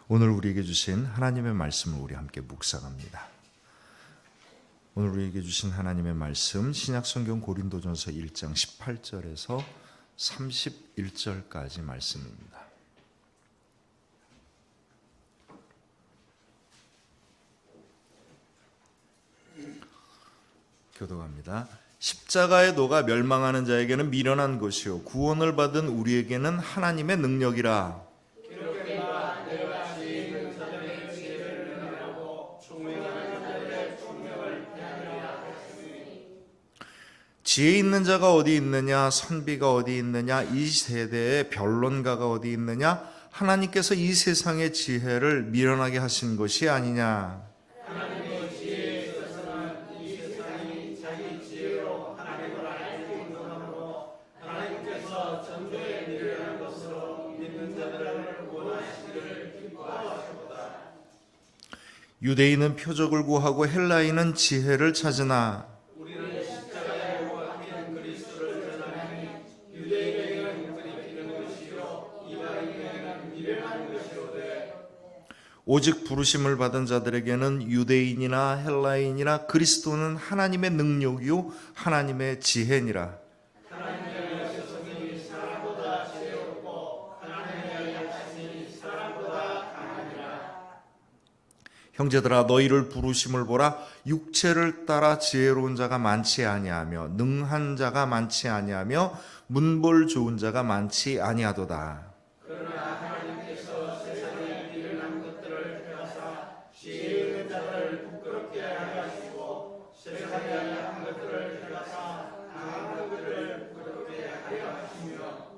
오늘 우리에게 주신 하나님의 말씀을 우리 함께 묵상합니다. 오늘 우리에게 주신 하나님의 말씀 신약성경 고린도전서 1장 18절에서 31절까지 말씀입니다. 교독합니다. 십자가의 도가 멸망하는 자에게는 미련한 것이요 구원을 받은 우리에게는 하나님의 능력이라. 지혜 있는 자가 어디 있느냐, 선비가 어디 있느냐, 이 세대의 변론가가 어디 있느냐. 하나님께서 이 세상의 지혜를 미련하게 하신 것이 아니냐. 하나님의 지혜에 있어서는 이 세상이 자기 지혜로 하나님을 알지 못하므로 하나님께서 전도에 미련한 것으로 믿는 자들을 구원하시기를 기뻐하셨도다. 유대인은 표적을 구하고 헬라인은 지혜를 찾으나 오직 부르심을 받은 자들에게는 유대인이나 헬라인이나 그리스도는 하나님의 능력이요 하나님의 지혜니라. 하나님의 역사성이 사람보다 지혜롭고 하나님의 약하심이 사람보다 강하니라. 형제들아 너희를 부르심을 보라. 육체를 따라 지혜로운 자가 많지 아니하며 능한 자가 많지 아니하며 문벌 좋은 자가 많지 아니하도다. 그러나 하나님께서 세상에 미련한 것들을 택하사 지혜 있는 자들을 부끄럽게 하게 하시고 세상에 약한 것들을 택하사 강한 것들을 부끄럽게 하게 하시며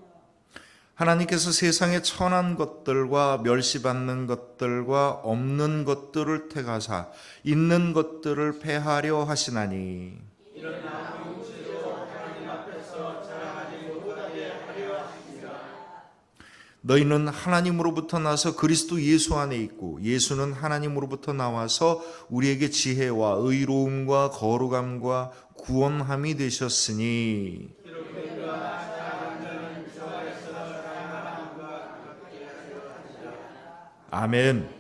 하나님께서 세상의 천한 것들과 멸시받는 것들과 없는 것들을 택하사 있는 것들을 패하려 하시나니 이런 아무 죄도 하나님 앞에서 자랑하지 못하게 하려 하십니다. 너희는 하나님으로부터 나서 그리스도 예수 안에 있고 예수는 하나님으로부터 나와서 우리에게 지혜와 의로움과 거룩함과 구원함이 되셨으니 아멘.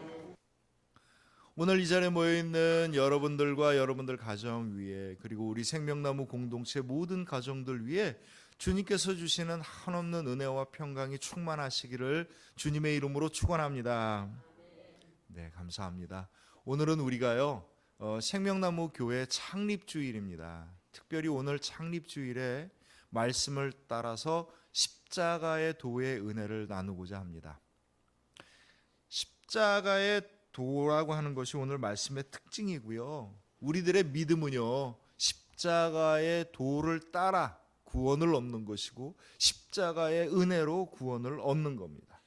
오늘 이 자리에 모여있는 여러분들과 여러분들 가정 위에 그리고 우리 생명나무 공동체 모든 가정들 위에 주님께서 주시는 한없는 은혜와 평강이 충만하시기를 주님의 이름으로 축원합니다. 네, 감사합니다. 오늘은 우리가요 생명나무 교회 창립주일입니다. 특별히 오늘 창립주일에 말씀을 따라서 십자가의 도의 은혜를 나누고자 합니다. 십자가의 도라고 하는 것이 오늘 말씀의 특징이고요. 우리들의 믿음은요 십자가의 도를 따라 구원을 얻는 것이고 십자가의 은혜로 구원을 얻는 겁니다.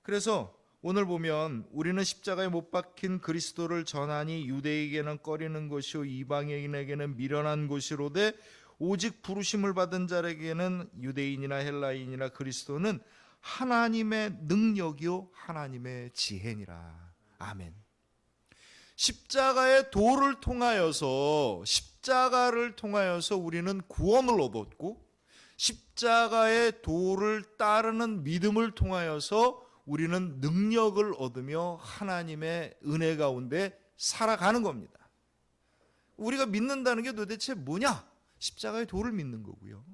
그래서 오늘 보면 우리는 십자가에 못 박힌 그리스도를 전하니 유대인에게는 꺼리는 것이요 이방인에게는 미련한 것이로되 오직 부르심을 받은 자에게는 유대인이나 헬라인이나 그리스도는 하나님의 능력이요 하나님의 지혜니라. 아멘. 십자가의 도를 통하여서 십자가를 통하여서 우리는 구원을 얻었고 십자가의 도를 따르는 믿음을 통하여서 우리는 능력을 얻으며 하나님의 은혜 가운데 살아가는 겁니다. 우리가 믿는다는 게 도대체 뭐냐? 십자가의 도를 믿는 거고요.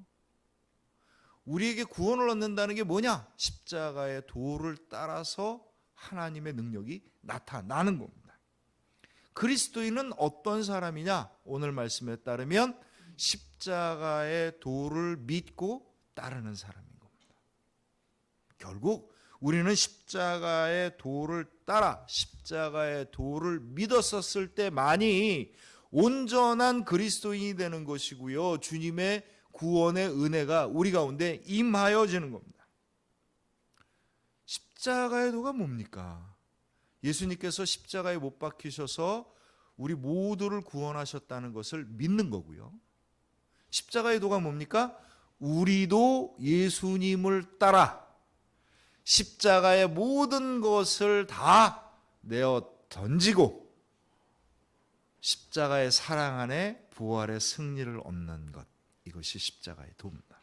우리에게 구원을 얻는다는 게 뭐냐? 십자가의 도를 따라서 하나님의 능력이 나타나는 겁니다. 그리스도인은 어떤 사람이냐? 오늘 말씀에 따르면 십자가의 도를 믿고 따르는 사람인 겁니다. 결국 우리는 십자가의 도를 따라 십자가의 도를 믿었었을 때만이 온전한 그리스도인이 되는 것이고요. 주님의 구원의 은혜가 우리 가운데 임하여지는 겁니다. 십자가의 도가 뭡니까? 예수님께서 십자가에 못 박히셔서 우리 모두를 구원하셨다는 것을 믿는 거고요. 십자가의 도가 뭡니까? 우리도 예수님을 따라 십자가의 모든 것을 다 내어 던지고 십자가의 사랑 안에 부활의 승리를 얻는 것, 이것이 십자가의 도입니다.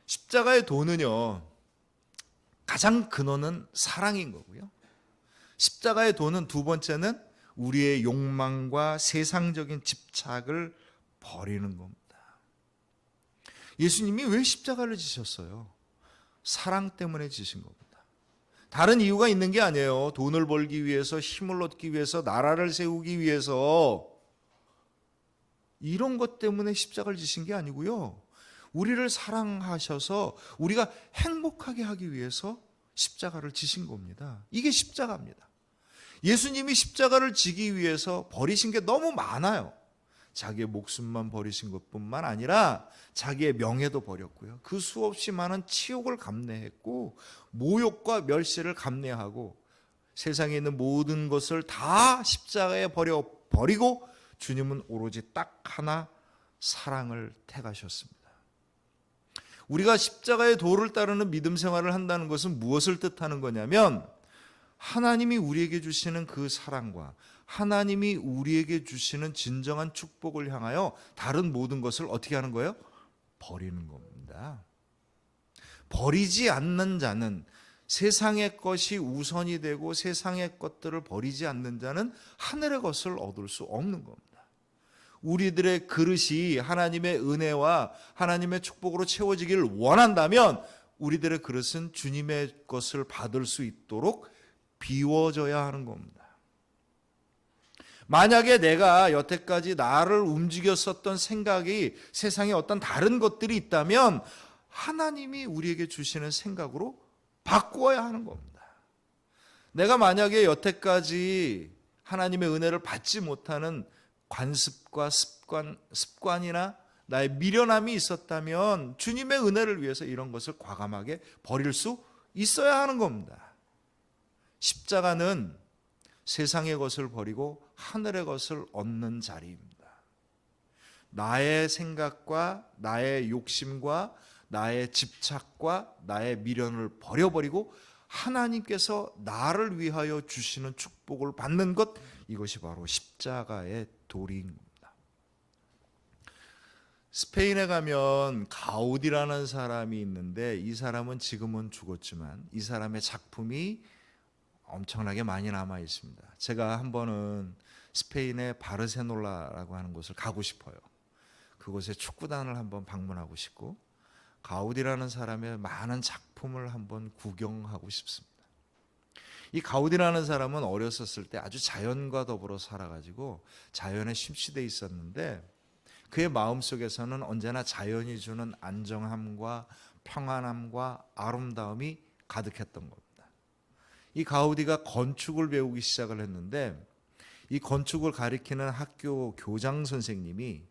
십자가의 도는요 가장 근원은 사랑인 거고요. 십자가의 도는 두 번째는 우리의 욕망과 세상적인 집착을 버리는 겁니다. 예수님이 왜 십자가를 지셨어요? 사랑 때문에 지신 겁니다. 다른 이유가 있는 게 아니에요. 돈을 벌기 위해서, 힘을 얻기 위해서, 나라를 세우기 위해서, 이런 것 때문에 십자가를 지신 게 아니고요. 우리를 사랑하셔서 우리가 행복하게 하기 위해서 십자가를 지신 겁니다. 이게 십자가입니다. 예수님이 십자가를 지기 위해서 버리신 게 너무 많아요. 자기의 목숨만 버리신 것뿐만 아니라 자기의 명예도 버렸고요. 그 수없이 많은 치욕을 감내했고 모욕과 멸시를 감내하고 세상에 있는 모든 것을 다 십자가에 버리고 주님은 오로지 딱 하나 사랑을 택하셨습니다. 우리가 십자가의 도를 따르는 믿음 생활을 한다는 것은 무엇을 뜻하는 거냐면 하나님이 우리에게 주시는 그 사랑과 하나님이 우리에게 주시는 진정한 축복을 향하여 다른 모든 것을 어떻게 하는 거예요? 버리는 겁니다. 버리지 않는 자는, 세상의 것이 우선이 되고 세상의 것들을 버리지 않는 자는 하늘의 것을 얻을 수 없는 겁니다. 우리들의 그릇이 하나님의 은혜와 하나님의 축복으로 채워지기를 원한다면 우리들의 그릇은 주님의 것을 받을 수 있도록 비워져야 하는 겁니다. 만약에 내가 여태까지 나를 움직였었던 생각이 세상에 어떤 다른 것들이 있다면 하나님이 우리에게 주시는 생각으로 바꾸어야 하는 겁니다. 내가 만약에 여태까지 하나님의 은혜를 받지 못하는 관습과 습관이나 나의 미련함이 있었다면 주님의 은혜를 위해서 이런 것을 과감하게 버릴 수 있어야 하는 겁니다. 십자가는 세상의 것을 버리고 하늘의 것을 얻는 자리입니다. 나의 생각과 나의 욕심과 나의 집착과 나의 미련을 버려버리고 하나님께서 나를 위하여 주시는 축복을 받는 것, 이것이 바로 십자가의 도리입니다. 스페인에 가면 가우디라는 사람이 있는데 이 사람은 지금은 죽었지만 이 사람의 작품이 엄청나게 많이 남아 있습니다. 제가 한 번은 스페인의 바르셀로나라고 하는 곳을 가고 싶어요. 그곳에 축구단을 한번 방문하고 싶고 가우디라는 사람의 많은 작품을 한번 구경하고 싶습니다. 이 가우디라는 사람은 어렸었을 때 아주 자연과 더불어 살아가지고 자연에 심취돼 있었는데 그의 마음속에서는 언제나 자연이 주는 안정함과 평안함과 아름다움이 가득했던 겁니다. 이 가우디가 건축을 배우기 시작을 했는데 이 건축을 가리키는 학교 교장 선생님이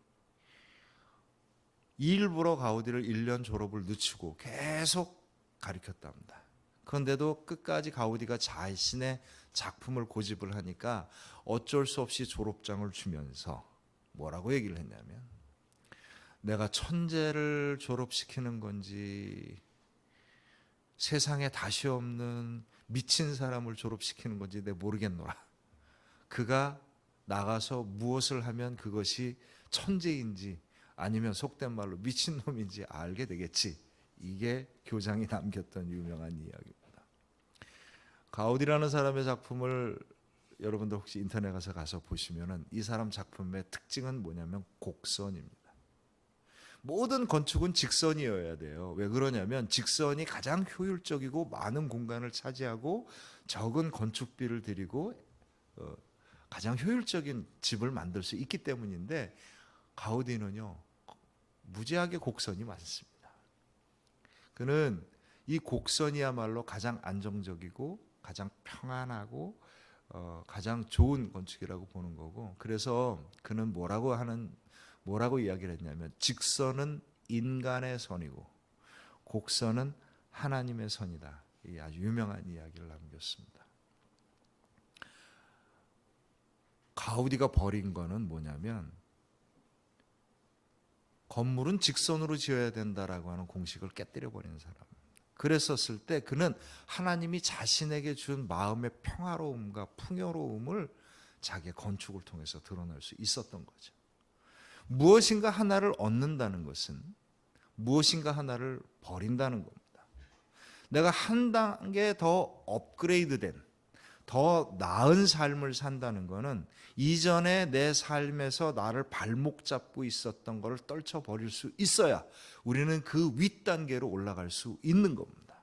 일부러 가우디를 1년 졸업을 늦추고 계속 가르쳤답니다. 그런데도 끝까지 가우디가 자신의 작품을 고집을 하니까 어쩔 수 없이 졸업장을 주면서 뭐라고 얘기를 했냐면 내가 천재를 졸업시키는 건지 세상에 다시 없는 미친 사람을 졸업시키는 건지 내가 모르겠노라. 그가 나가서 무엇을 하면 그것이 천재인지 아니면 속된 말로 미친놈인지 알게 되겠지. 이게 교장이 남겼던 유명한 이야기입니다. 가우디라는 사람의 작품을 여러분들 혹시 인터넷 가서 보시면은 이 사람 작품의 특징은 뭐냐면 곡선입니다. 모든 건축은 직선이어야 돼요. 왜 그러냐면 직선이 가장 효율적이고 많은 공간을 차지하고 적은 건축비를 들이고 가장 효율적인 집을 만들 수 있기 때문인데 가우디는요 무지하게 곡선이 많습니다. 그는 이 곡선이야말로 가장 안정적이고 가장 평안하고 가장 좋은 건축이라고 보는 거고 그래서 그는 뭐라고 이야기를 했냐면 직선은 인간의 선이고 곡선은 하나님의 선이다. 이 아주 유명한 이야기를 남겼습니다. 가우디가 버린 거는 뭐냐면 건물은 직선으로 지어야 된다라고 하는 공식을 깨뜨려 버리는 사람. 그랬었을 때 그는 하나님이 자신에게 준 마음의 평화로움과 풍요로움을 자기의 건축을 통해서 드러낼 수 있었던 거죠. 무엇인가 하나를 얻는다는 것은 무엇인가 하나를 버린다는 겁니다. 내가 한 단계 더 업그레이드된, 더 나은 삶을 산다는 것은 이전에 내 삶에서 나를 발목 잡고 있었던 것을 떨쳐버릴 수 있어야 우리는 그 윗단계로 올라갈 수 있는 겁니다.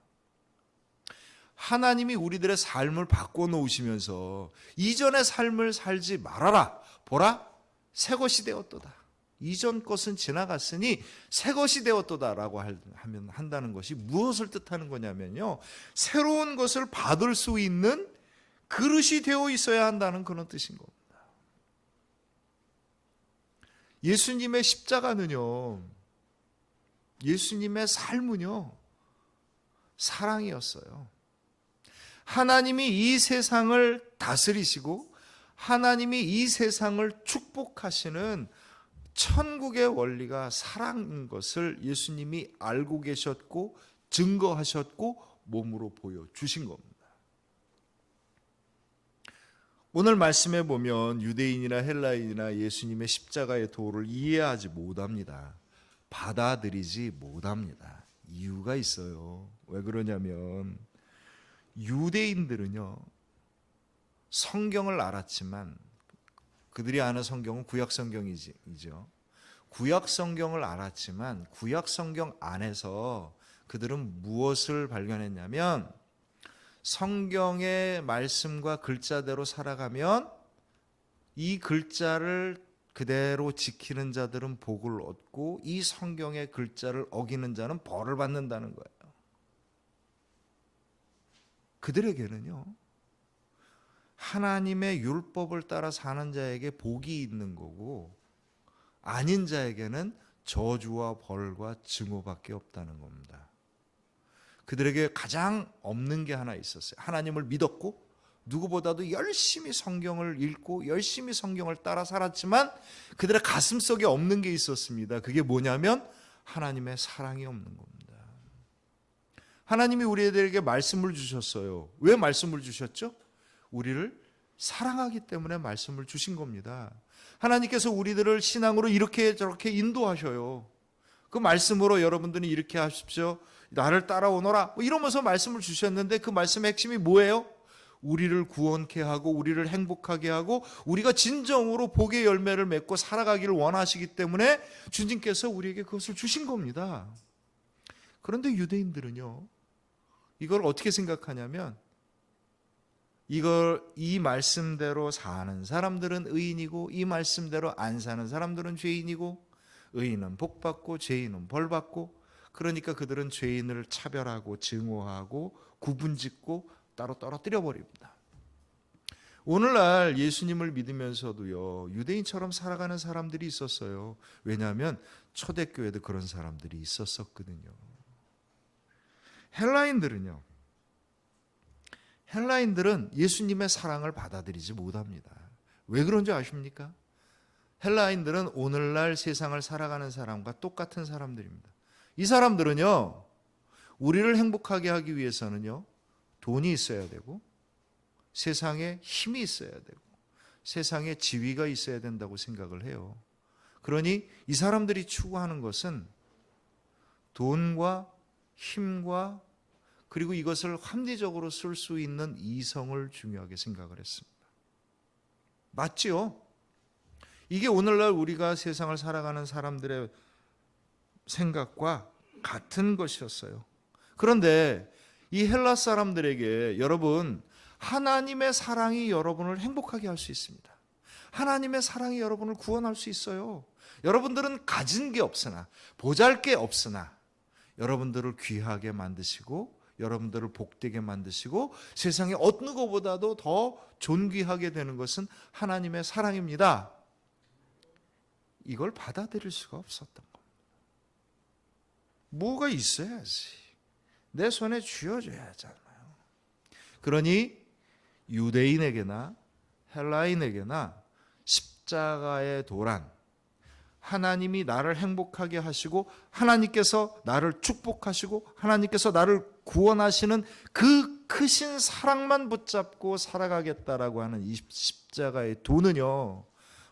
하나님이 우리들의 삶을 바꿔놓으시면서 이전의 삶을 살지 말아라. 보라, 새 것이 되었도다. 이전 것은 지나갔으니 새 것이 되었도다라고 하면 한다는 것이 무엇을 뜻하는 거냐면요, 새로운 것을 받을 수 있는 그릇이 되어 있어야 한다는 그런 뜻인 겁니다. 예수님의 십자가는요, 예수님의 삶은요, 사랑이었어요. 하나님이 이 세상을 다스리시고 하나님이 이 세상을 축복하시는 천국의 원리가 사랑인 것을 예수님이 알고 계셨고 증거하셨고 몸으로 보여주신 겁니다. 오늘 말씀에 보면 유대인이나 헬라인이나 예수님의 십자가의 도를 이해하지 못합니다. 받아들이지 못합니다. 이유가 있어요. 왜 그러냐면 유대인들은요, 성경을 알았지만 그들이 아는 성경은 구약 성경이죠. 구약 성경을 알았지만 구약 성경 안에서 그들은 무엇을 발견했냐면 성경의 말씀과 글자대로 살아가면 이 글자를 그대로 지키는 자들은 복을 얻고 이 성경의 글자를 어기는 자는 벌을 받는다는 거예요. 그들에게는요, 하나님의 율법을 따라 사는 자에게 복이 있는 거고 아닌 자에게는 저주와 벌과 증오밖에 없다는 겁니다. 그들에게 가장 없는 게 하나 있었어요. 하나님을 믿었고 누구보다도 열심히 성경을 읽고 열심히 성경을 따라 살았지만 그들의 가슴속에 없는 게 있었습니다. 그게 뭐냐면 하나님의 사랑이 없는 겁니다. 하나님이 우리들에게 말씀을 주셨어요. 왜 말씀을 주셨죠? 우리를 사랑하기 때문에 말씀을 주신 겁니다. 하나님께서 우리들을 신앙으로 이렇게 저렇게 인도하셔요. 그 말씀으로 여러분들은 이렇게 하십시오, 나를 따라오너라, 이러면서 말씀을 주셨는데 그 말씀의 핵심이 뭐예요? 우리를 구원케 하고 우리를 행복하게 하고 우리가 진정으로 복의 열매를 맺고 살아가기를 원하시기 때문에 주님께서 우리에게 그것을 주신 겁니다. 그런데 유대인들은요, 이걸 어떻게 생각하냐면 이 말씀대로 사는 사람들은 의인이고 이 말씀대로 안 사는 사람들은 죄인이고 의인은 복받고 죄인은 벌받고, 그러니까 그들은 죄인을 차별하고 증오하고 구분짓고 따로 떨어뜨려 버립니다. 오늘날 예수님을 믿으면서도요, 유대인처럼 살아가는 사람들이 있었어요. 왜냐하면 초대교회도 그런 사람들이 있었거든요. 헬라인들은 예수님의 사랑을 받아들이지 못합니다. 왜 그런지 아십니까? 헬라인들은 오늘날 세상을 살아가는 사람과 똑같은 사람들입니다. 이 사람들은요, 우리를 행복하게 하기 위해서는요, 돈이 있어야 되고 세상에 힘이 있어야 되고 세상에 지위가 있어야 된다고 생각을 해요. 그러니 이 사람들이 추구하는 것은 돈과 힘과 그리고 이것을 합리적으로 쓸 수 있는 이성을 중요하게 생각을 했습니다. 맞지요? 이게 오늘날 우리가 세상을 살아가는 사람들의 생각과 같은 것이었어요. 그런데 이 헬라 사람들에게 여러분, 하나님의 사랑이 여러분을 행복하게 할 수 있습니다. 하나님의 사랑이 여러분을 구원할 수 있어요. 여러분들은 가진 게 없으나 보잘 게 없으나 여러분들을 귀하게 만드시고 여러분들을 복되게 만드시고 세상에 어느 것보다도 더 존귀하게 되는 것은 하나님의 사랑입니다. 이걸 받아들일 수가 없었던 겁니다. 뭐가 있어야지, 내 손에 쥐어줘야 하잖아요. 그러니 유대인에게나 헬라인에게나 십자가의 도란, 하나님이 나를 행복하게 하시고 하나님께서 나를 축복하시고 하나님께서 나를 구원하시는 그 크신 사랑만 붙잡고 살아가겠다라고 하는 이 십자가의 도는요,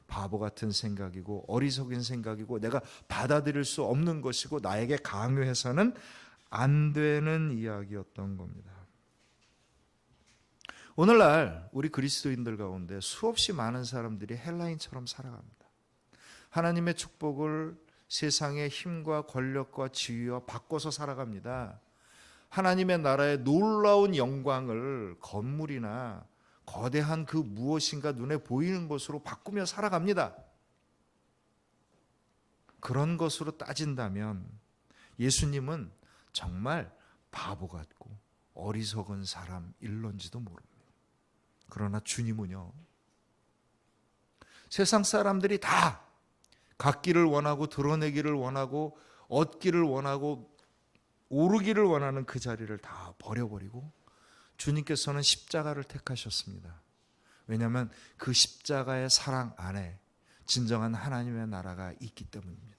바보 같은 생각이고 어리석은 생각이고 내가 받아들일 수 없는 것이고 나에게 강요해서는 안 되는 이야기였던 겁니다. 오늘날 우리 그리스도인들 가운데 수없이 많은 사람들이 헬라인처럼 살아갑니다. 하나님의 축복을 세상의 힘과 권력과 지위와 바꿔서 살아갑니다. 하나님의 나라의 놀라운 영광을 건물이나 거대한 그 무엇인가 눈에 보이는 것으로 바꾸며 살아갑니다. 그런 것으로 따진다면 예수님은 정말 바보 같고 어리석은 사람일런지도 모릅니다. 그러나 주님은요, 세상 사람들이 다 갖기를 원하고 드러내기를 원하고 얻기를 원하고 오르기를 원하는 그 자리를 다 버려버리고 주님께서는 십자가를 택하셨습니다. 왜냐하면 그 십자가의 사랑 안에 진정한 하나님의 나라가 있기 때문입니다.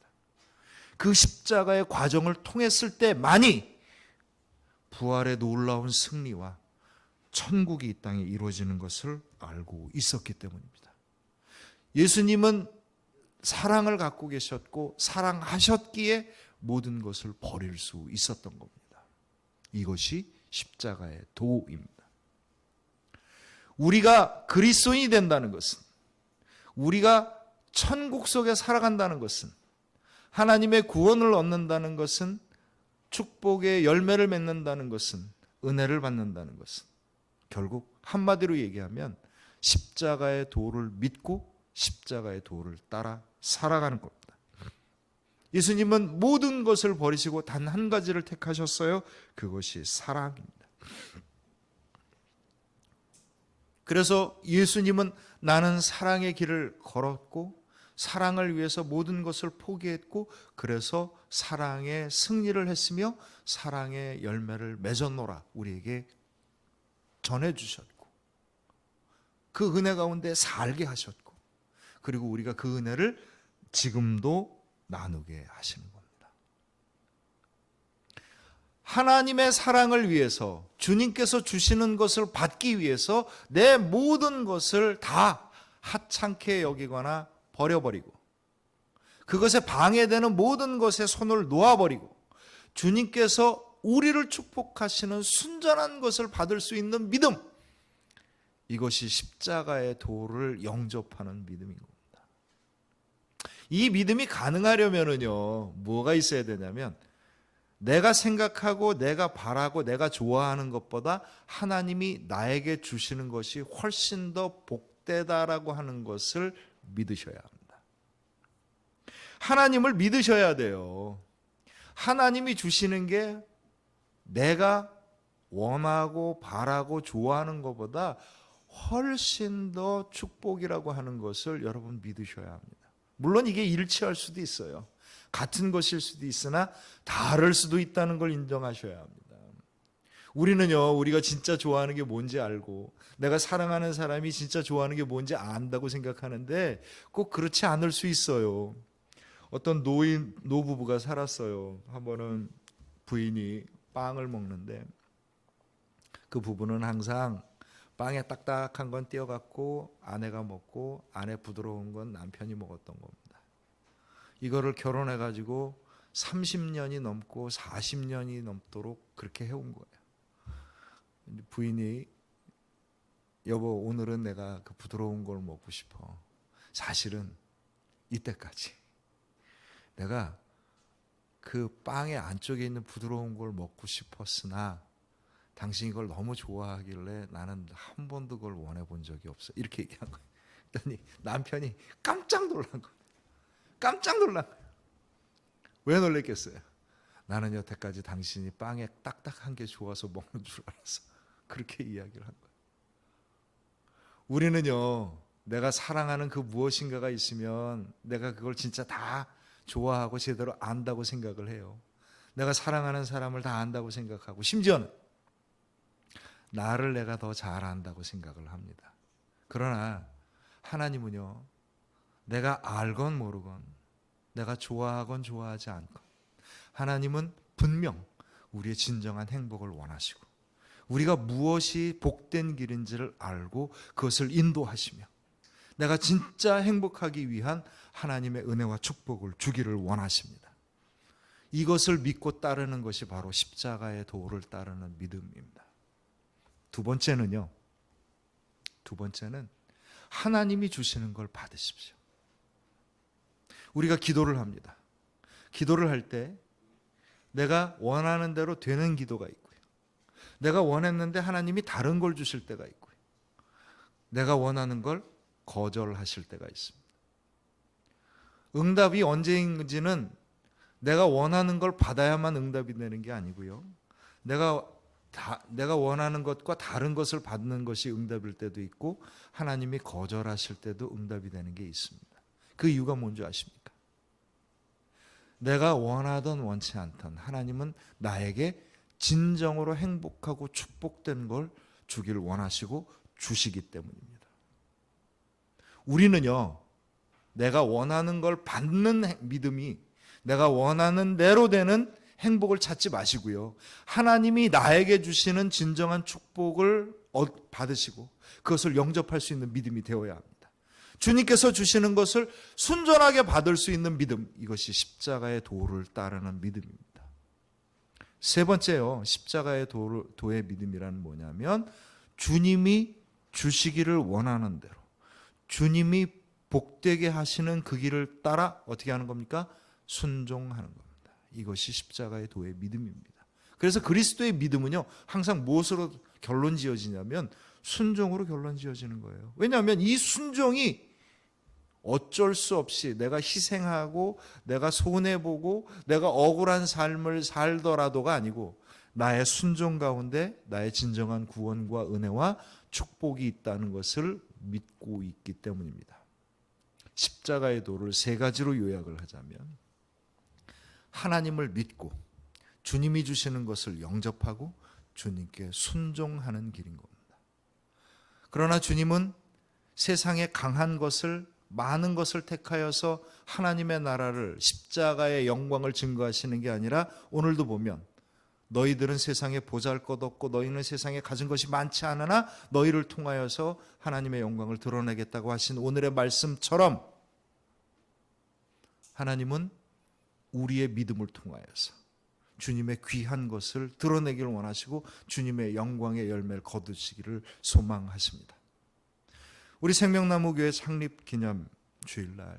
그 십자가의 과정을 통했을 때만이 부활의 놀라운 승리와 천국이 이 땅에 이루어지는 것을 알고 있었기 때문입니다. 예수님은 사랑을 갖고 계셨고 사랑하셨기에 모든 것을 버릴 수 있었던 겁니다. 이것이 십자가의 도입니다. 우리가 그리스도인이 된다는 것은, 우리가 천국 속에 살아간다는 것은, 하나님의 구원을 얻는다는 것은, 축복의 열매를 맺는다는 것은, 은혜를 받는다는 것은 결국 한마디로 얘기하면 십자가의 도를 믿고 십자가의 도를 따라 살아가는 겁니다. 예수님은 모든 것을 버리시고 단 한 가지를 택하셨어요. 그것이 사랑입니다. 그래서 예수님은 나는 사랑의 길을 걸었고 사랑을 위해서 모든 것을 포기했고 그래서 사랑의 승리를 했으며 사랑의 열매를 맺었노라 우리에게 전해주셨고 그 은혜 가운데 살게 하셨고 그리고 우리가 그 은혜를 지금도 나누게 하시는 겁니다. 하나님의 사랑을 위해서 주님께서 주시는 것을 받기 위해서 내 모든 것을 다 하찮게 여기거나 버려버리고 그것에 방해되는 모든 것에 손을 놓아버리고 주님께서 우리를 축복하시는 순전한 것을 받을 수 있는 믿음, 이것이 십자가의 도를 영접하는 믿음인 겁니다. 이 믿음이 가능하려면요 뭐가 있어야 되냐면 내가 생각하고 내가 바라고 내가 좋아하는 것보다 하나님이 나에게 주시는 것이 훨씬 더 복되다라고 하는 것을 믿으셔야 합니다. 하나님을 믿으셔야 돼요. 하나님이 주시는 게 내가 원하고 바라고 좋아하는 것보다 훨씬 더 축복이라고 하는 것을 여러분 믿으셔야 합니다. 물론 이게 일치할 수도 있어요. 같은 것일 수도 있으나 다를 수도 있다는 걸 인정하셔야 합니다. 우리는요, 우리가 진짜 좋아하는 게 뭔지 알고 내가 사랑하는 사람이 진짜 좋아하는 게 뭔지 안다고 생각하는데 꼭 그렇지 않을 수 있어요. 어떤 노부부가 살았어요. 한 번은 부인이 빵을 먹는데 그 부부는 항상 빵에 딱딱한 건 띄어갖고 아내가 먹고 안에 부드러운 건 남편이 먹었던 겁니다. 이거를 결혼해가지고 30년이 넘고 40년이 넘도록 그렇게 해온 거예요. 부인이 여보 오늘은 내가 그 부드러운 걸 먹고 싶어. 사실은 이때까지 내가 그 빵의 안쪽에 있는 부드러운 걸 먹고 싶었으나 당신이 그걸 너무 좋아하길래 나는 한 번도 그걸 원해본 적이 없어. 이렇게 얘기한 거예요. 그랬더니 남편이 깜짝 놀란 거예요. 깜짝 놀란 거예요. 왜 놀랬겠어요? 나는 여태까지 당신이 빵에 딱딱한 게 좋아서 먹는 줄 알았어. 그렇게 이야기를 한 거예요. 우리는요, 내가 사랑하는 그 무엇인가가 있으면 내가 그걸 진짜 다 좋아하고 제대로 안다고 생각을 해요. 내가 사랑하는 사람을 다 안다고 생각하고 심지어는 나를 내가 더 잘 안다고 생각을 합니다. 그러나 하나님은요, 내가 알건 모르건 내가 좋아하건 좋아하지 않건 하나님은 분명 우리의 진정한 행복을 원하시고 우리가 무엇이 복된 길인지를 알고 그것을 인도하시며 내가 진짜 행복하기 위한 하나님의 은혜와 축복을 주기를 원하십니다. 이것을 믿고 따르는 것이 바로 십자가의 도를 따르는 믿음입니다. 두 번째는 하나님이 주시는 걸 받으십시오. 우리가 기도를 합니다. 기도를 할 때 내가 원하는 대로 되는 기도가 있고요. 내가 원했는데 하나님이 다른 걸 주실 때가 있고요. 내가 원하는 걸 거절하실 때가 있습니다. 응답이 언제인지는 내가 원하는 걸 받아야만 응답이 되는 게 아니고요. 내가 원하는 것과 다른 것을 받는 것이 응답일 때도 있고 하나님이 거절하실 때도 응답이 되는 게 있습니다. 그 이유가 뭔지 아십니까? 내가 원하든 원치 않든 하나님은 나에게 진정으로 행복하고 축복된 걸 주길 원하시고 주시기 때문입니다. 우리는요, 내가 원하는 걸 받는 믿음이 내가 원하는 대로 되는 행복을 찾지 마시고요. 하나님이 나에게 주시는 진정한 축복을 받으시고 그것을 영접할 수 있는 믿음이 되어야 합니다. 주님께서 주시는 것을 순전하게 받을 수 있는 믿음, 이것이 십자가의 도를 따르는 믿음입니다. 세 번째요, 십자가의 도의 믿음이란 뭐냐면 주님이 주시기를 원하는 대로 주님이 복되게 하시는 그 길을 따라 어떻게 하는 겁니까? 순종하는 겁니다. 이것이 십자가의 도의 믿음입니다. 그래서 그리스도의 믿음은요, 항상 무엇으로 결론 지어지냐면 순종으로 결론 지어지는 거예요. 왜냐하면 이 순종이 어쩔 수 없이 내가 희생하고 내가 손해보고 내가 억울한 삶을 살더라도가 아니고 나의 순종 가운데 나의 진정한 구원과 은혜와 축복이 있다는 것을 믿고 있기 때문입니다. 십자가의 도를 세 가지로 요약을 하자면 하나님을 믿고 주님이 주시는 것을 영접하고 주님께 순종하는 길인 겁니다. 그러나 주님은 세상에 강한 것을 많은 것을 택하여서 하나님의 나라를 십자가의 영광을 증거하시는 게 아니라 오늘도 보면 너희들은 세상에 보잘것없고 너희는 세상에 가진 것이 많지 않으나 너희를 통하여서 하나님의 영광을 드러내겠다고 하신 오늘의 말씀처럼 하나님은 우리의 믿음을 통하여서 주님의 귀한 것을 드러내기를 원하시고 주님의 영광의 열매를 거두시기를 소망하십니다. 우리 생명나무교회 창립 기념 주일날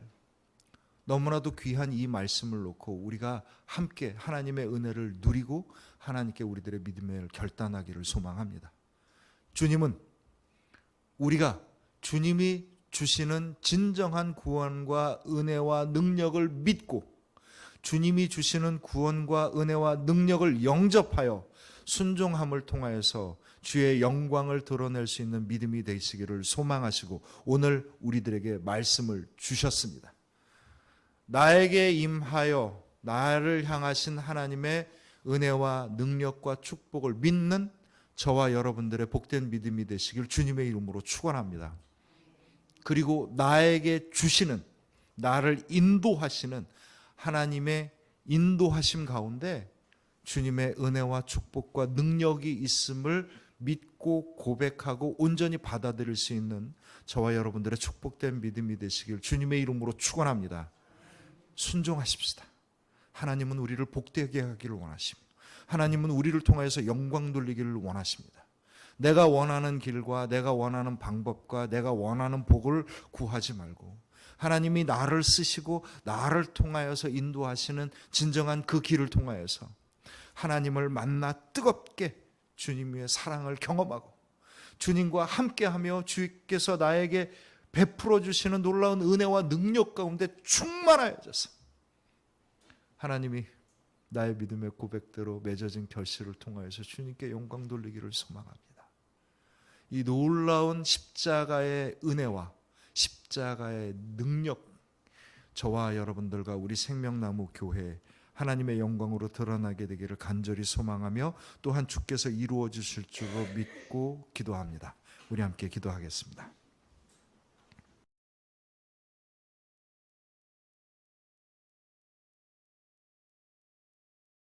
너무나도 귀한 이 말씀을 놓고 우리가 함께 하나님의 은혜를 누리고 하나님께 우리들의 믿음을 결단하기를 소망합니다. 주님은 우리가 주님이 주시는 진정한 구원과 은혜와 능력을 믿고 주님이 주시는 구원과 은혜와 능력을 영접하여 순종함을 통하여서 주의 영광을 드러낼 수 있는 믿음이 되시기를 소망하시고 오늘 우리들에게 말씀을 주셨습니다. 나에게 임하여 나를 향하신 하나님의 은혜와 능력과 축복을 믿는 저와 여러분들의 복된 믿음이 되시길 주님의 이름으로 축원합니다. 그리고 나에게 주시는, 나를 인도하시는 하나님의 인도하심 가운데 주님의 은혜와 축복과 능력이 있음을 믿고 고백하고 온전히 받아들일 수 있는 저와 여러분들의 축복된 믿음이 되시길 주님의 이름으로 축원합니다. 순종하십시다. 하나님은 우리를 복되게 하기를 원하십니다. 하나님은 우리를 통하여서 영광 돌리기를 원하십니다. 내가 원하는 길과 내가 원하는 방법과 내가 원하는 복을 구하지 말고 하나님이 나를 쓰시고 나를 통하여서 인도하시는 진정한 그 길을 통하여서 하나님을 만나 뜨겁게 주님의 사랑을 경험하고 주님과 함께하며 주께서 나에게 베풀어 주시는 놀라운 은혜와 능력 가운데 충만하여져서 하나님이 나의 믿음의 고백대로 맺어진 결실을 통하여서 주님께 영광 돌리기를 소망합니다. 이 놀라운 십자가의 은혜와 십자가의 능력 저와 여러분들과 우리 생명나무 교회 하나님의 영광으로 드러나게 되기를 간절히 소망하며 또한 주께서 이루어 주실 줄로 믿고 기도합니다. 우리 함께 기도하겠습니다.